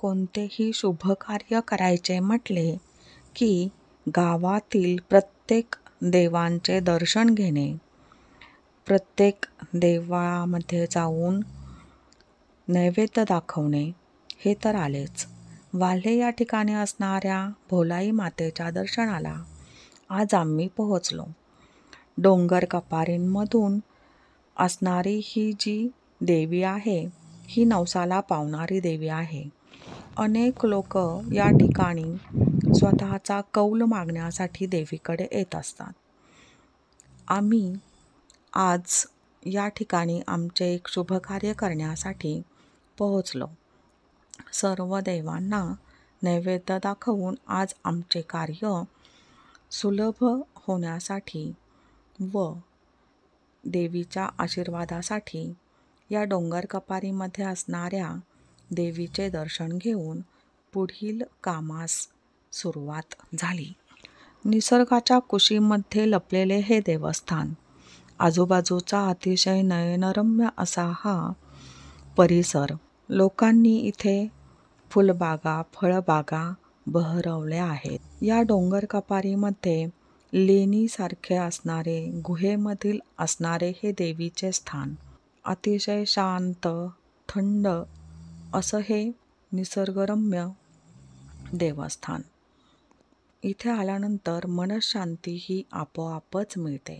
कोणतेही शुभकार्य करायचे म्हटले की गावातील प्रत्येक देवांचे दर्शन घेणे, प्रत्येक देवामध्ये जाऊन नैवेद्य दाखवणे हे तर आलेच. वाल्हे या ठिकाणी असणाऱ्या भोलाई मातेच्या दर्शनाला आज आम्ही पोहोचलो. डोंगर कपारींमधून असणारी ही जी देवी आहे ही नवसाला पावणारी देवी आहे. अनेक लोक या ठिकाणी स्वतःचा कौल मागण्यासाठी देवीकडे येत असतात. आम्ही आज या ठिकाणी आमचे एक शुभकार्य करण्यासाठी पोहोचलो. सर्व देवांना नैवेद्य दाखवून आज आमचे कार्य सुलभ होण्यासाठी व देवीच्या आशीर्वादासाठी या डोंगर कपारीमध्ये असणाऱ्या देवीचे दर्शन घेऊन पुढील कामास सुरुवात झाली. निसर्गाच्या कुशीमध्ये लपलेले हे देवस्थान, आजूबाजूचा अतिशय नयनरम्य असा हा परिसर, लोकांनी इथे फुलबागा, फळबागा बहरवल्या आहेत. या डोंगर कपारीमध्ये लेणीसारखे असणारे, गुहेमधील असणारे हे देवीचे स्थान, अतिशय शांत, थंड असं हे निसर्गरम्य देवस्थान. इथे आल्यानंतर मनःशांती ही आपोआपच मिळते.